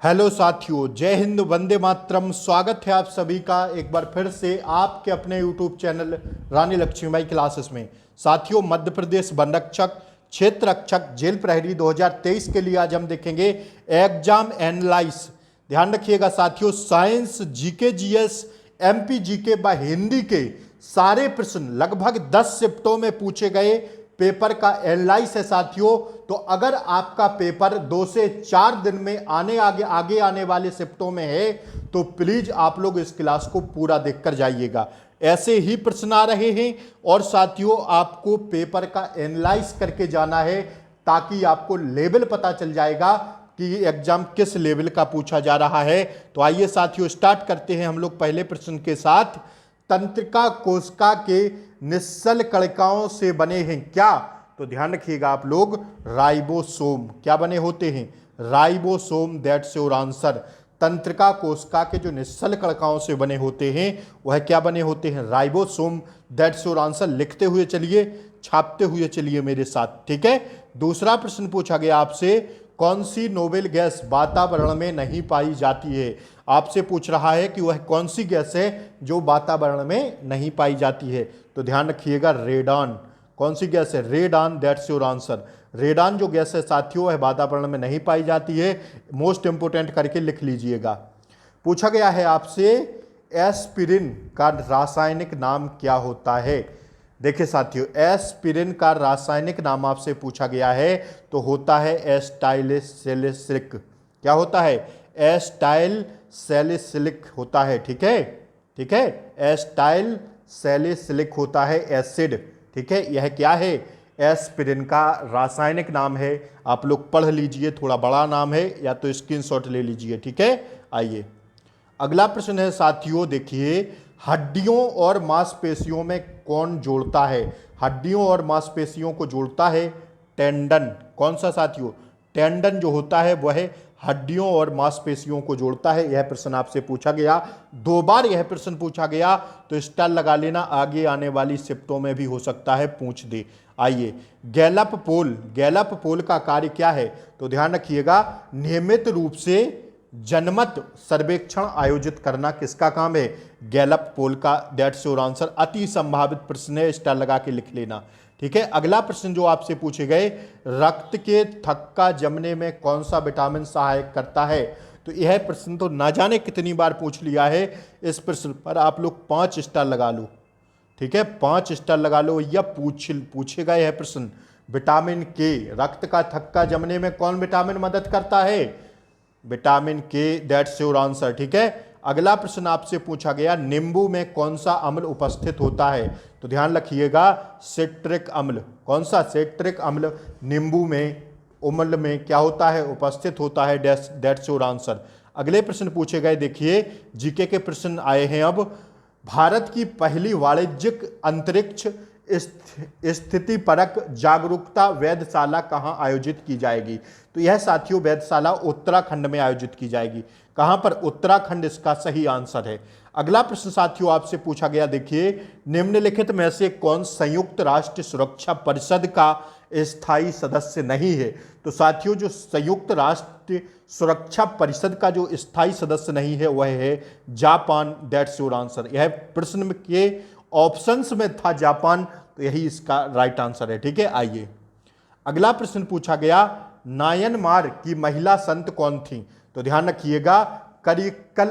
Hello साथियों, जय हिंद, वंदे मातरम। स्वागत है आप सभी का एक बार फिर से आपके अपने यूट्यूब चैनल रानी लक्ष्मीबाई क्लासेस में। साथियों, मध्य प्रदेश वन रक्षक क्षेत्र रक्षक जेल प्रहरी 2023 के लिए आज हम देखेंगे एग्जाम एनालाइज। ध्यान रखिएगा साथियों, science, GK, GS, MP GK व हिंदी के सारे प्रश्न लगभग 10 शिफ्टों में पूछे गए पेपर का एनालाइज है साथियों। तो अगर आपका पेपर 2 से 4 दिन में आगे आने वाले शिफ्टों में है तो प्लीज आप लोग इस क्लास को पूरा देखकर जाइएगा। ऐसे ही प्रश्न आ रहे हैं और साथियों आपको पेपर का एनालाइज करके जाना है ताकि आपको लेवल पता चल जाएगा कि एग्जाम किस लेवल का पूछा जा रहा है। तो आइए साथियों स्टार्ट करते हैं हम लोग पहले प्रश्न के साथ। तंत्रिका कोशिका के निश्चल कणिकाओं से बने हैं क्या? तो ध्यान रखिएगा आप लोग, राइबोसोम। क्या बने होते हैं? Ribosome, that's your answer. तंत्रिका कोशिका के जो निश्चल कणिकाओं से बने होते हैं वह क्या बने होते हैं? Ribosome, that's your answer. लिखते हुए चलिए, छापते हुए चलिए मेरे साथ, ठीक है। दूसरा प्रश्न पूछा गया आपसे, कौन सी नोबेल गैस वातावरण में नहीं पाई जाती है? आपसे पूछ रहा है कि वह कौन सी गैस है जो वातावरण में नहीं पाई जाती है। तो ध्यान रखिएगा, रेडान। कौन सी गैस है? Radon, that's your answer. Radon जो गैस है साथियों वह वातावरण में नहीं पाई जाती है। मोस्ट इंपोर्टेंट करके लिख लीजिएगा। पूछा गया है आपसे, एस्पिरिन का रासायनिक नाम क्या होता है? देखिए साथियों, एस्पिरिन का रासायनिक नाम आपसे पूछा गया है तो होता है एस्टाइलसैलिसिलिक। क्या होता है? एस्टाइलसैलिसिलिक होता है, ठीक है, ठीक है। एस्टाइलसैलिसिलिक होता है एसिड, ठीक है। यह क्या है? एस्पिरिन का रासायनिक नाम है। आप लोग पढ़ लीजिए, थोड़ा बड़ा नाम है, या तो स्क्रीनशॉट ले लीजिए, ठीक है। आइए अगला प्रश्न है साथियों, देखिए, हड्डियों और मांसपेशियों में कौन जोड़ता है? हड्डियों और मांसपेशियों को जोड़ता है टेंडन। कौन सा साथियों? टेंडन जो होता है वह हड्डियों और मांसपेशियों को जोड़ता है। यह प्रश्न आपसे पूछा गया, 2 बार यह प्रश्न पूछा गया, तो स्टार लगा लेना, आगे आने वाली शिफ्टों में भी हो सकता है पूछ दे। आइए, गैलप पोल, गैलप पोल का कार्य क्या है? तो ध्यान रखिएगा, नियमित रूप से जनमत सर्वेक्षण आयोजित करना किसका काम है? गैलप पोल का, दैट्स योर आंसर। अति संभावित प्रश्न है, स्टार लगा के लिख लेना, ठीक है। अगला प्रश्न जो आपसे पूछे गए, रक्त के थक्का जमने में कौन सा विटामिन सहायक करता है? तो यह प्रश्न तो ना जाने कितनी बार पूछ लिया है। इस प्रश्न पर आप लोग 5 स्टार लगा लो, ठीक है, 5 स्टार लगा लो। या पूछेगा यह प्रश्न, विटामिन के, रक्त का थक्का जमने में कौन विटामिन मदद करता है? विटामिन के, दैट्स योर आंसर, ठीक है। अगला प्रश्न आपसे पूछा गया, नींबू में कौन सा अम्ल उपस्थित होता है? तो ध्यान रखिएगा, सिट्रिक अम्ल। कौन सा? सिट्रिक अम्ल नींबू में, अम्ल में क्या होता है? उपस्थित होता है, दैट्स योर आंसर। अगले प्रश्न पूछे गए, देखिए जीके के प्रश्न आए हैं अब। भारत की पहली वाणिज्यिक अंतरिक्ष स्थितिपरक जागरूकता वेधशाला कहाँ आयोजित की जाएगी? तो यह साथियों वेधशाला उत्तराखंड में आयोजित की जाएगी। कहां पर? उत्तराखंड इसका सही आंसर है। अगला प्रश्न साथियों आपसे पूछा गया, देखिए, निम्नलिखित में से कौन संयुक्त राष्ट्र सुरक्षा परिषद का स्थायी सदस्य नहीं है? तो साथियों जो संयुक्त राष्ट्र सुरक्षा परिषद का जो स्थायी सदस्य नहीं है वह है जापान, दैट्स योर आंसर। यह प्रश्न के ऑप्शंस में था जापान, तो यही इसका राइट आंसर है, ठीक है। आइए अगला प्रश्न पूछा गया, नायनमार की महिला संत कौन थी? तो ध्यान रखिएगा, करिकल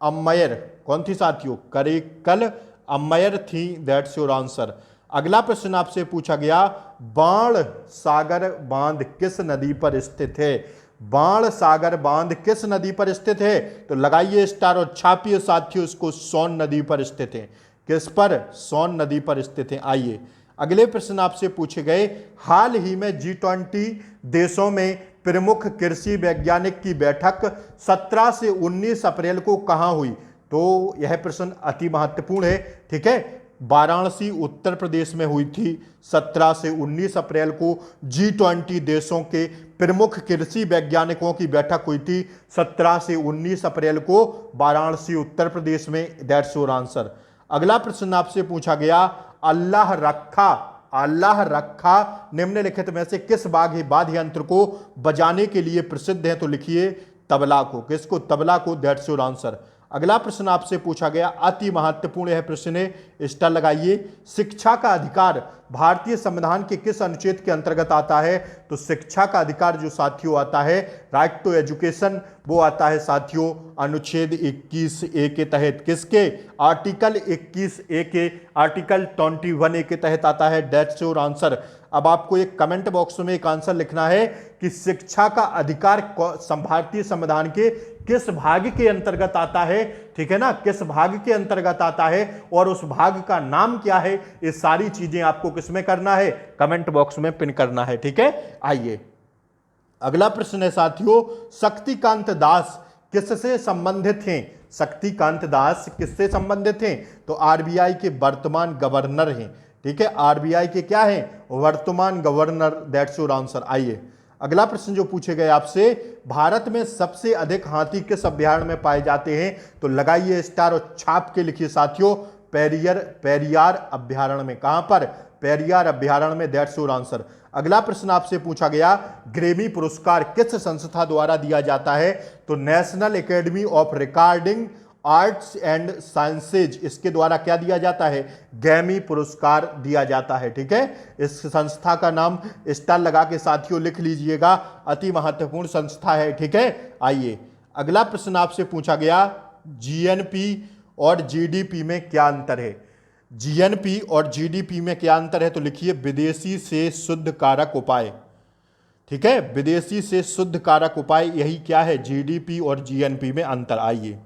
अम्मयर। कौन थी साथियों? करिकल अम्मयर थी, दैट्स योर आंसर। अगला प्रश्न आपसे पूछा गया, बाण सागर बांध किस नदी पर स्थित है? बाण सागर बांध किस नदी पर स्थित है? तो लगाइए स्टार और छापिए साथियों इसको, सोन नदी पर स्थित है। किस पर? सोन नदी पर स्थित है। आइए अगले प्रश्न आपसे पूछे गए, हाल ही में G20 देशों में प्रमुख कृषि वैज्ञानिक की बैठक 17 से 19 अप्रैल को कहां हुई? तो यह प्रश्न अति महत्वपूर्ण है, ठीक है। वाराणसी उत्तर प्रदेश में हुई थी। 17 से 19 अप्रैल को G20 देशों के प्रमुख कृषि वैज्ञानिकों की बैठक हुई थी। 17 से 19 अप्रैल को वाराणसी उत्तर प्रदेश में, दैट्स योर आंसर। अगला प्रश्न आपसे पूछा गया, अल्लाह रखा, अल्लाह रखा निम्नलिखित में से किस वाद्य यंत्र को बजाने के लिए प्रसिद्ध है? तो लिखिए तबला को। किसको? तबला को। That's your answer. अगला प्रश्न आपसे पूछा गया, अति महत्वपूर्ण है प्रश्न है, स्टार लगाइए। शिक्षा का अधिकार भारतीय संविधान के किस अनुच्छेद के अंतर्गत आता है? तो शिक्षा का अधिकार जो साथियों आता है, राइट टू एजुकेशन, वो आता है साथियों अनुच्छेद 21A के तहत। किसके? आर्टिकल 21A के, आर्टिकल 21A के तहत आता है। That's your answer. अब आपको एक कमेंट बॉक्स में एक आंसर लिखना है कि शिक्षा का अधिकार भारतीय संविधान के किस भाग के अंतर्गत आता है, ठीक है ना, किस भाग के अंतर्गत आता है और उस भाग का नाम क्या है, ये सारी चीजें आपको किसमें करना है? कमेंट बॉक्स में पिन करना है, ठीक है। आइए अगला प्रश्न है साथियों, शक्तिकांत दास किससे संबंधित हैं? शक्तिकांत दास किससे संबंधित हैं? तो आरबीआई के वर्तमान गवर्नर हैं, ठीक है। आरबीआई के क्या हैं? वर्तमान गवर्नर। That's your answer. आइए अगला प्रश्न जो पूछे गए आपसे, भारत में सबसे अधिक हाथी किस अभयारण्य में पाए जाते हैं? तो लगाइए स्टार और छाप के लिखिए साथियों, पेरियार अभयारण्य में। कहां पर? पेरियार अभयारण्य में। That's your answer. अगला प्रश्न आपसे पूछा गया, ग्रेमी पुरस्कार किस संस्था द्वारा दिया जाता है? तो national academy of recording arts and sciences, इसके द्वारा क्या दिया जाता है? ग्रैमी पुरस्कार दिया जाता है, ठीक है। इस संस्था का नाम स्टार लगा के साथियों लिख लीजिएगा, अति महत्वपूर्ण संस्था है, ठीक है। आइए अगला प्रश्न आपसे पूछा गया, जीएनपी और जीडीपी में क्या अंतर है? जीएनपी और जीडीपी में क्या अंतर है? तो लिखिए विदेशी से शुद्ध कारक उपाय, ठीक है। विदेशी से शुद्ध कारक उपाय, यही क्या है? जीडीपी और जीएनपी में अंतर। आइए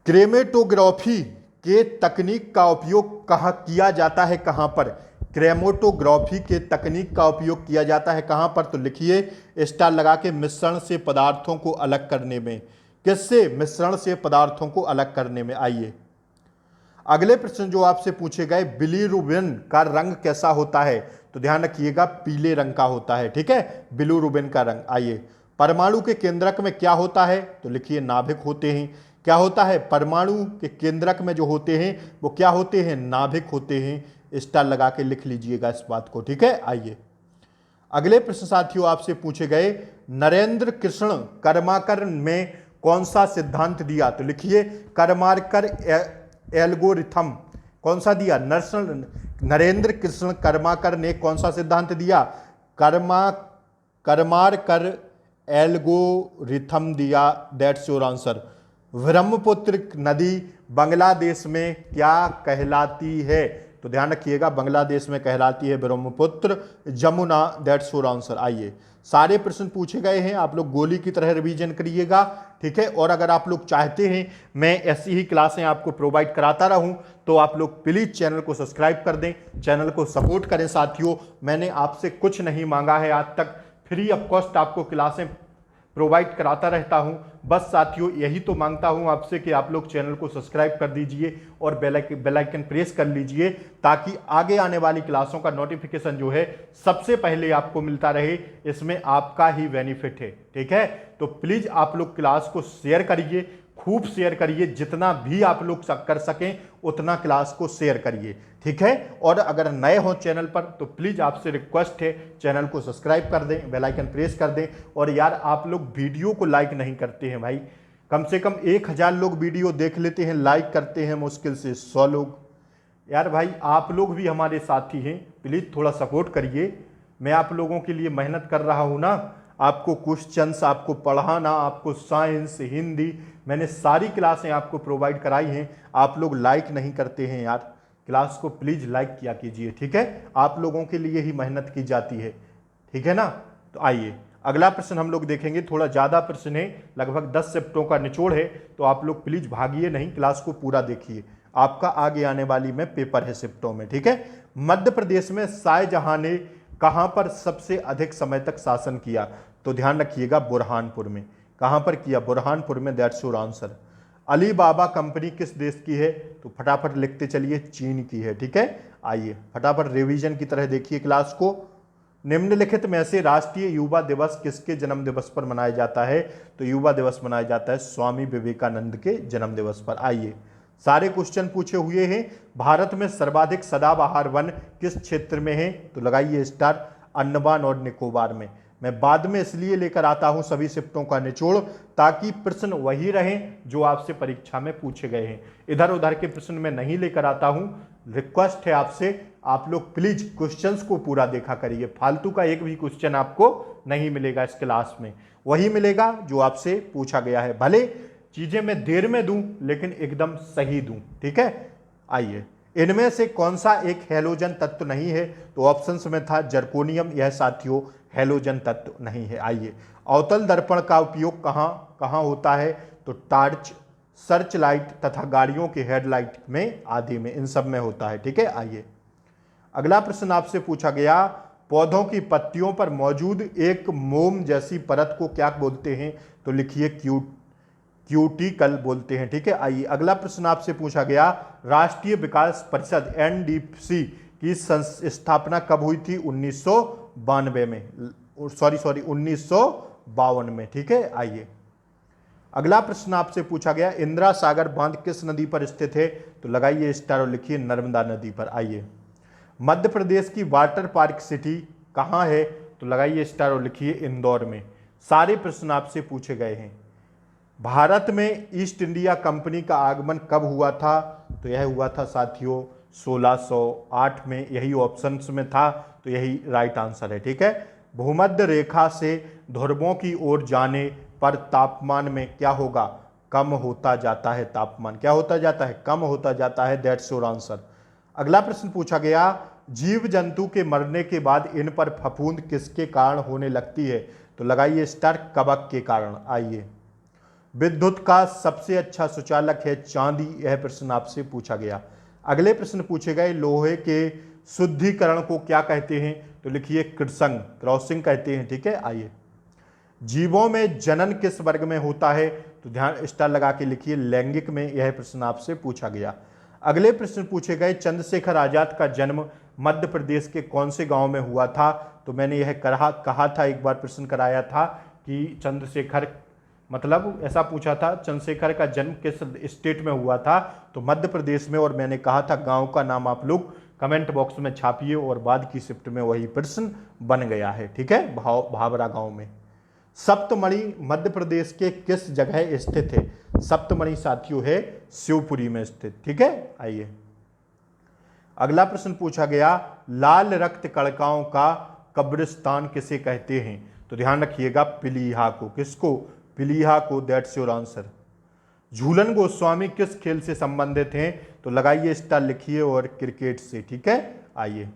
क्रेमेटोग्राफी के तकनीक का उपयोग कहाँ किया जाता है? कहाँ पर? क्रेमेटोग्राफी के तकनीक का उपयोग किया जाता है कहाँ पर? तो लिखिए स्टार लगा के, मिश्रण से पदार्थों को अलग करने में। किससे? मिश्रण से पदार्थों को अलग करने में। आइए अगले प्रश्न जो आपसे पूछे गए, बिलीरुबिन का रंग कैसा होता है? तो ध्यान रखिएगा पीले रंग का होता है, ठीक है, बिलीरुबिन का रंग। आइए परमाणु के केंद्रक में क्या होता है? तो लिखिए नाभिक होते हैं। क्या होता है? परमाणु के केंद्रक में जो होते हैं वो क्या होते हैं? नाभिक होते हैं। स्टार लगा के लिख लीजिएगा इस बात को, ठीक है। आइए अगले प्रश्न साथियों आपसे पूछे गए, नरेंद्र कृष्ण कर्माकर में कौन सा सिद्धांत दिया? तो लिखिए कर्माकर एल्गोरिथम। कौन सा दिया? नरेंद्र कृष्ण कर्माकर ने कौन सा सिद्धांत दिया? कर्माकर एल्गोरिथम दिया। That's your answer. ब्रह्मपुत्र नदी बांग्लादेश में क्या कहलाती है? तो ध्यान रखिएगा बांग्लादेश में कहलाती है Brahmaputra Jamuna. That's your answer. आइए सारे प्रश्न पूछे गए हैं, आप लोग गोली की तरह रिवीजन करिएगा, ठीक है। और अगर आप लोग चाहते हैं मैं ऐसी ही क्लासें आपको प्रोवाइड कराता रहूं तो आप लोग प्लीज चैनल को सब्सक्राइब कर दें, चैनल को सपोर्ट करें साथियों। मैंने आपसे कुछ नहीं मांगा है आज तक, फ्री ऑफ कॉस्ट आपको क्लासें प्रोवाइड कराता रहता हूं। बस साथियों यही तो मांगता हूं आपसे कि आप लोग चैनल को सब्सक्राइब कर दीजिए और बेल आइकन प्रेस कर लीजिए, ताकि आगे आने वाली क्लासों का नोटिफिकेशन जो है सबसे पहले आपको मिलता रहे। इसमें आपका ही बेनिफिट है, ठीक है। तो प्लीज आप लोग क्लास को शेयर करिए, खूब शेयर करिए, जितना भी आप लोग कर सकें उतना क्लास को शेयर करिए, ठीक है। और अगर नए हो चैनल पर तो प्लीज आपसे रिक्वेस्ट है चैनल को सब्सक्राइब कर दें, बेल आइकन प्रेस कर दें। और यार आप लोग वीडियो को लाइक नहीं करते हैं भाई, कम से कम 1000 लोग वीडियो देख लेते हैं, लाइक करते हैं मुश्किल से 100 लोग। यार भाई आप लोग भी हमारे साथी हैं, प्लीज थोड़ा सपोर्ट करिए। मैं आप लोगों के लिए मेहनत कर रहा हूँ ना, आपको क्वेश्चंस, आपको पढ़ाना, आपको साइंस, हिंदी, मैंने सारी क्लासें आपको प्रोवाइड कराई हैं। आप लोग लाइक नहीं करते हैं यार, क्लास को प्लीज लाइक किया कीजिए, ठीक है। आप लोगों के लिए ही मेहनत की जाती है, ठीक है ना। तो आइए अगला प्रश्न हम लोग देखेंगे, थोड़ा ज़्यादा प्रश्न है, लगभग 10 शिफ्टों का निचोड़ है, तो आप लोग प्लीज भागिए नहीं, क्लास को पूरा देखिए, आपका आगे आने वाली में पेपर है शिफ्टों में, ठीक है। मध्य प्रदेश में शाहजहां ने कहां पर सबसे अधिक समय तक शासन किया? तो ध्यान रखिएगा बुरहानपुर में। कहां पर किया? बुरहानपुर में। That's your answer. Ali Baba company किस देश की है? तो फटाफट लिखते चलिए, चीन की है, ठीक है। आइए फटाफट रिवीजन की तरह देखिए क्लास को। निम्नलिखित में से राष्ट्रीय युवा दिवस किसके जन्म दिवस पर मनाया जाता है? तो युवा दिवस मनाया जाता है स्वामी विवेकानंद के जन्म दिवस पर। आइए सारे क्वेश्चन पूछे हुए हैं। भारत में सर्वाधिक सदाबहार वन किस क्षेत्र में है? तो लगाइए स्टार, अंडमान और निकोबार में। मैं बाद में इसलिए लेकर आता हूं सभी शिफ्टों का निचोड़, ताकि प्रश्न वही रहें जो आपसे परीक्षा में पूछे गए हैं। इधर उधर के प्रश्न में नहीं लेकर आता हूं। रिक्वेस्ट है आपसे, आप लोग प्लीज क्वेश्चंस को पूरा देखा करिए। फालतू का एक भी क्वेश्चन आपको नहीं मिलेगा इस क्लास में, वही मिलेगा जो आपसे पूछा गया है। भले चीजें मैं देर में दूं लेकिन एकदम सही दूं, ठीक है। आइए, इनमें से कौन सा एक हैलोजन तत्व नहीं है? तो ऑप्शंस में था जर्कोनियम, यह साथियों हैलोजन तत्व नहीं है। आइए, अवतल दर्पण का उपयोग कहां कहां होता है? तो टार्च, सर्च लाइट तथा गाड़ियों के हेडलाइट में आदि में, इन सब में होता है, ठीक है। आइए, अगला प्रश्न आपसे पूछा गया, पौधों की पत्तियों पर मौजूद एक मोम जैसी परत को क्या बोलते हैं? तो लिखिए क्यूटिकल बोलते हैं, ठीक है। आइए, अगला प्रश्न आपसे पूछा गया, राष्ट्रीय विकास परिषद एनडीपी की स्थापना कब हुई थी? 1992 में, 1952 में, ठीक है। आइए, अगला प्रश्न आपसे पूछा गया, इंदिरा सागर बांध किस नदी पर स्थित है? तो लगाइए स्टार और लिखिए नर्मदा नदी पर। आइए, मध्य प्रदेश की वाटर पार्क सिटी कहाँ है? तो लगाइए स्टार और लिखिए इंदौर में। सारे प्रश्न आपसे पूछे गए हैं। भारत में ईस्ट इंडिया कंपनी का आगमन कब हुआ था? तो यह हुआ था साथियों 1608 में, यही ऑप्शंस में था, तो यही राइट आंसर है, ठीक है। भूमध्य रेखा से ध्रुवों की ओर जाने पर तापमान में क्या होगा? कम होता जाता है। तापमान क्या होता जाता है? कम होता जाता है। That's your answer. अगला प्रश्न पूछा गया, जीव जंतु के मरने के बाद इन पर फफूंद किसके कारण होने लगती है? तो लगाइए स्टार, कवक के कारण। आइए, विद्युत का सबसे अच्छा सुचालक है चांदी, यह प्रश्न आपसे पूछा गया। अगले प्रश्न पूछे गए, लोहे के शुद्धिकरण को क्या कहते हैं? तो लिखिए क्रॉसिंग कहते हैं, ठीक है। आइए, जीवों में जनन किस वर्ग में होता है? तो ध्यान स्टार लगा के लिखिए लैंगिक में, यह प्रश्न आपसे पूछा गया। अगले प्रश्न पूछे गए, चंद्रशेखर आजाद का जन्म मध्य प्रदेश के कौन से गांव में हुआ था? तो मैंने यह कहा था, एक बार प्रश्न कराया था कि चंद्रशेखर, मतलब ऐसा पूछा था चंद्रशेखर का जन्म किस स्टेट में हुआ था? तो मध्य प्रदेश में। और मैंने कहा था गांव का नाम आप लोग कमेंट बॉक्स में छापिए, और बाद की शिफ्ट में वही प्रश्न बन गया है, ठीक है। भावरा गांव में। सप्तमणि मध्य प्रदेश के किस जगह स्थित है? सप्तमणि साथियों है शिवपुरी में स्थित, ठीक है। आइए, अगला प्रश्न पूछा गया, लाल रक्त कणिकाओं का कब्रिस्तान किसे कहते हैं? तो ध्यान रखिएगा प्लीहा को। किसको? प्लीहा को। That's your answer. Jhulan Goswami किस खेल से संबंधित हैं? तो लगाइए स्टार लिखिए, और क्रिकेट से, ठीक है। आइए,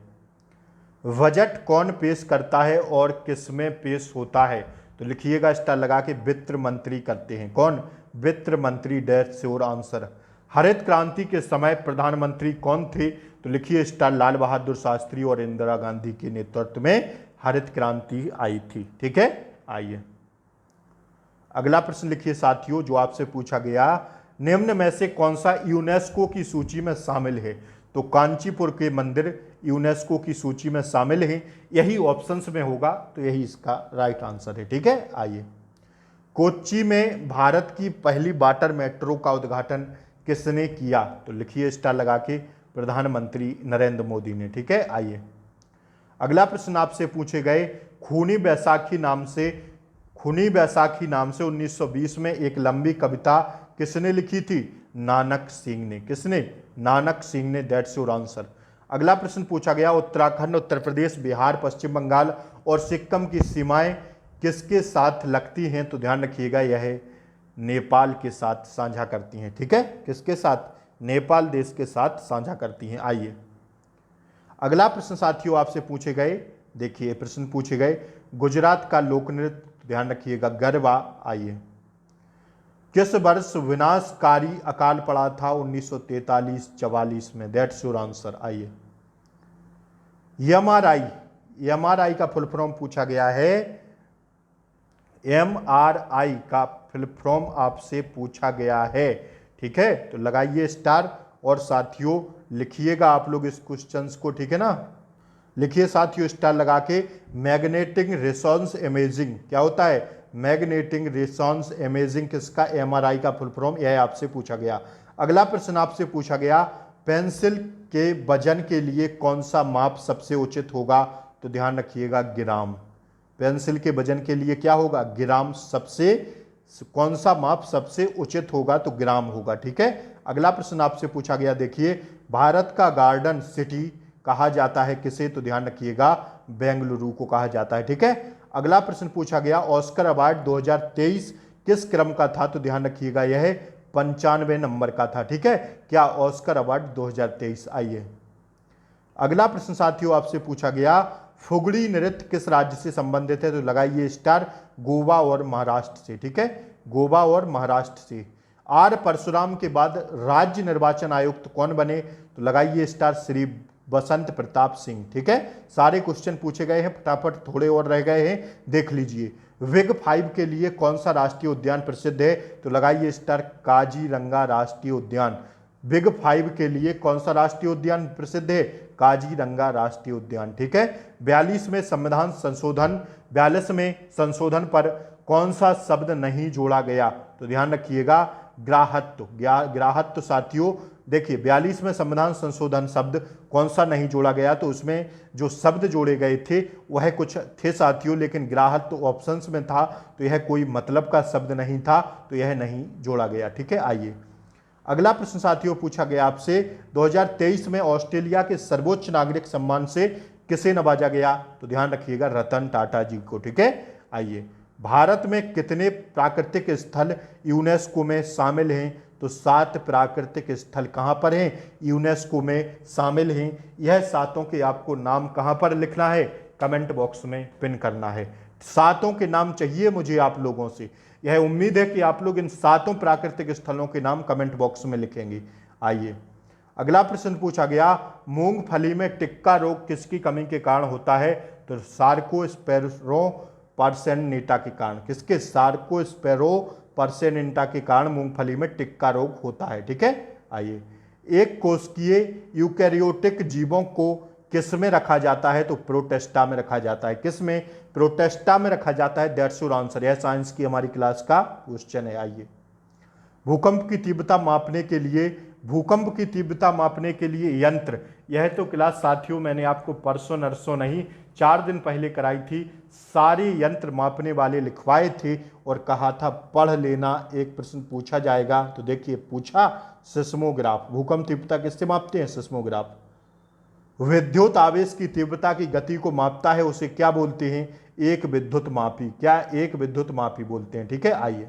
बजट कौन पेश करता है और किसमें पेश होता है? तो लिखिएगा स्टार लगा के, वित्त मंत्री करते हैं। कौन? वित्त मंत्री। That's your answer. हरित क्रांति के समय प्रधानमंत्री कौन थे? तो लिखिए स्टार, लाल बहादुर शास्त्री और इंदिरा गांधी के नेतृत्व में हरित क्रांति आई थी, ठीक है। आइए, अगला प्रश्न लिखिए साथियों, जो आपसे पूछा गया, निम्न में से कौन सा यूनेस्को की सूची में शामिल है? तो कांचीपुर के मंदिर यूनेस्को की सूची में शामिल है, यही ऑप्शंस में होगा, तो यही इसका राइट आंसर है, ठीक है। आइए, कोच्चि में भारत की पहली वाटर मेट्रो का उद्घाटन किसने किया? तो लिखिए स्टार लगा के, प्रधानमंत्री नरेंद्र मोदी ने, ठीक है। आइए, अगला प्रश्न आपसे पूछे गए, खूनी बैसाखी नाम से 1920 में एक लंबी कविता किसने लिखी थी? नानक सिंह ने। किसने? नानक सिंह ने। That's your answer. अगला प्रश्न पूछा गया, उत्तराखंड, उत्तर प्रदेश, बिहार, पश्चिम बंगाल और सिक्किम की सीमाएं किसके साथ लगती हैं? तो ध्यान रखिएगा, यह नेपाल के साथ साझा करती हैं, ठीक है। किसके साथ? नेपाल देश के साथ साझा करती हैं। आइए, अगला प्रश्न साथियों आपसे पूछे गए, देखिए प्रश्न पूछे गए, गुजरात का लोक नृत्य, ध्यान रखिएगा, गरबा। आइए, किस वर्ष विनाशकारी अकाल पड़ा था? 1943-44 में। That's your answer. आइए, एमआरआई का फुल फॉर्म पूछा गया है। एमआरआई का फुल फॉर्म आपसे पूछा गया है, ठीक है। तो लगाइए स्टार, और साथियों लिखिएगा आप लोग इस क्वेश्चंस को, ठीक है ना। लिखिए साथियों स्टार लगा के, मैग्नेटिक रेजोनेंस इमेजिंग क्या होता है? मैग्नेटिक रेजोनेंस इमेजिंग किसका? एमआरआई का फुल फॉर्म, यह आपसे पूछा गया। अगला प्रश्न आपसे पूछा गया, पेंसिल के वजन के लिए कौन सा माप सबसे उचित होगा? तो ध्यान रखिएगा ग्राम। पेंसिल के वजन के लिए क्या होगा, ग्राम। सबसे कौन सा माप सबसे उचित होगा, तो ग्राम होगा। ठीक है, अगला प्रश्न आपसे पूछा गया, देखिए भारत का गार्डन सिटी कहा जाता है किसे, तो ध्यान रखिएगा बेंगलुरु को कहा जाता है। ठीक है, अगला प्रश्न पूछा गया, ऑस्कर अवार्ड 2023 किस क्रम का था, तो ध्यान रखिएगा यह 95 नंबर का था। ठीक है, क्या ऑस्कर अवार्ड 2023। आइए अगला प्रश्न साथियों आपसे पूछा गया, फुगड़ी नृत्य किस राज्य से संबंधित है, तो लगाइए स्टार, गोवा और महाराष्ट्र से। ठीक है, गोवा और महाराष्ट्र से। आर परशुराम के बाद राज्य निर्वाचन आयुक्त कौन बने, तो लगाइए स्टार, श्री बसंत प्रताप सिंह। ठीक है, सारे क्वेश्चन पूछे गए हैं, फटाफट थोड़े और रह गए हैं, देख लीजिए। विग 5 के लिए कौन सा राष्ट्रीय उद्यान प्रसिद्ध है, तो लगाइए स्टार, काजीरंगा राष्ट्रीय उद्यान। बिग 5 के लिए कौन सा राष्ट्रीय उद्यान प्रसिद्ध है, काजीरंगा राष्ट्रीय उद्यान। ठीक है, 42 में संविधान संशोधन, 42 में संशोधन पर कौन सा शब्द नहीं जोड़ा गया, तो ध्यान रखिएगा ग्राहत्व। ग्राहत्व साथियों, देखिए 42 में संविधान संशोधन शब्द कौन सा नहीं जोड़ा गया, तो उसमें जो शब्द जोड़े गए थे वह कुछ थे साथियों, लेकिन ग्राहत्व ऑप्शंस में था, तो यह कोई मतलब का शब्द नहीं था, तो यह नहीं जोड़ा गया। ठीक है, आइए अगला प्रश्न साथियों पूछा गया आपसे, 2023 में ऑस्ट्रेलिया के सर्वोच्च नागरिक सम्मान से किसे नवाजा गया, तो ध्यान रखिएगा रतन टाटा जी को। ठीक है, आइए भारत में कितने प्राकृतिक स्थल यूनेस्को में शामिल हैं, तो 7 प्राकृतिक स्थल कहां पर हैं, यूनेस्को में शामिल हैं। यह सातों के आपको नाम कहां पर लिखना है, कमेंट बॉक्स में पिन करना है। सातों के नाम चाहिए मुझे आप लोगों से, यह उम्मीद है कि आप लोग इन सातों प्राकृतिक स्थलों के नाम कमेंट बॉक्स में लिखेंगे। आइए अगला प्रश्न पूछा गया, मूंगफली में टिक्का रोग किसकी कमी के कारण होता है, तो सार्कोस्पेरो परसेनिटा के कारण। किसके, सार्कोस्पेरो परसेनिटा के कारण मूंगफली में टिक्का रोग होता है। ठीक है, आइए एक कोशिकीय यूकैरियोटिक जीवों को किस में रखा जाता है, तो प्रोटेस्टा में रखा जाता है। किस में, प्रोटेस्टा में रखा जाता है। दैट्स योर आंसर, यह साइंस की हमारी क्लास का क्वेश्चन है। आइए भूकंप की तीव्रता मापने के लिए, भूकंप की तीव्रता मापने के लिए यंत्र, यह तो क्लास साथियों मैंने आपको परसों नरसों नहीं 4 दिन पहले कराई थी। सारे यंत्र मापने वाले लिखवाए थे और कहा था पढ़ लेना, एक प्रश्न पूछा जाएगा। तो देखिए पूछा, सिस्मोग्राफ। भूकंप तीव्रता किससे मापते हैं, सिस्मोग्राफ। विद्युत आवेश की तीव्रता की गति को मापता है, उसे क्या बोलते हैं, एक विद्युत मापी। क्या, एक विद्युत मापी बोलते हैं। ठीक है, आइए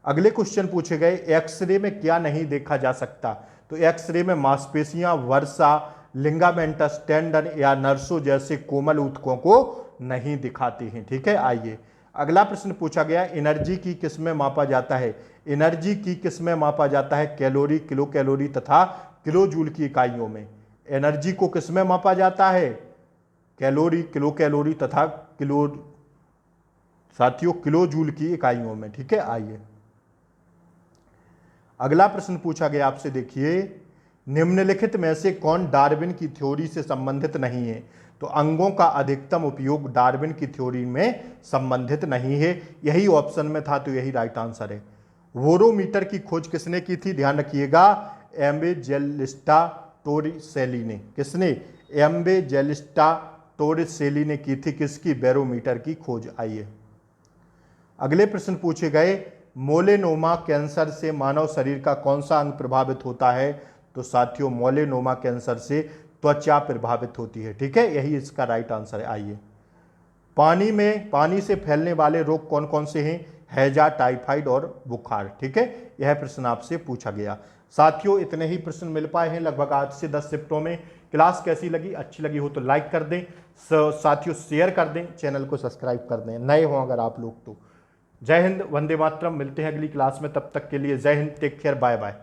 अगले क्वेश्चन पूछे गए, एक्सरे में क्या नहीं देखा जा सकता, तो एक्सरे में मांसपेशियां, वर्षा, लिंगामेंटस, टेंडन या नर्सों जैसे कोमल ऊतकों को नहीं दिखाते हैं। ठीक है, आइए अगला प्रश्न पूछा गया, एनर्जी की किस में मापा जाता है, एनर्जी की किस में मापा जाता है, कैलोरी, किलो कैलोरी तथा किलो जूल की इकाइयों में। एनर्जी को किस में मापा जाता है, कैलोरी, किलो कैलोरी तथा किलो, साथियों किलो जूल की इकाइयों में। ठीक है, आइए अगला प्रश्न पूछा गया आपसे, देखिए निम्नलिखित में से कौन डार्विन की थ्योरी से संबंधित नहीं है, तो अंगों का अधिकतम उपयोग डार्विन की थ्योरी में संबंधित नहीं है। यही ऑप्शन में था, तो यही राइट आंसर है। वोरोमीटर की खोज किसने की थी, ध्यान रखिएगा एम्बेजेलिस्टा टोरिसेली ने। किसने, एम्बेजेलिस्टा टोरिसेली ने की थी, किसकी, बैरोमीटर की खोज। आइए अगले प्रश्न पूछे गए, मोलेनोमा कैंसर से मानव शरीर का कौन सा अंग प्रभावित होता है, तो साथियों मोलेनोमा कैंसर से त्वचा प्रभावित होती है। ठीक है, यही इसका राइट आंसर है। आइए पानी से फैलने वाले रोग कौन कौन से हैं, हैजा, टाइफाइड और बुखार। ठीक है, यह प्रश्न आपसे पूछा गया। साथियों इतने ही प्रश्न मिल पाए हैं लगभग 8 से 10 शिफ्टों में। क्लास कैसी लगी, अच्छी लगी हो तो लाइक कर दें, साथियों शेयर कर दें, चैनल को सब्सक्राइब कर दें नए हो अगर आप लोग तो। जय हिंद, वंदे मातरम। मिलते हैं अगली क्लास में, तब तक के लिए जय Hind, take care, bye bye.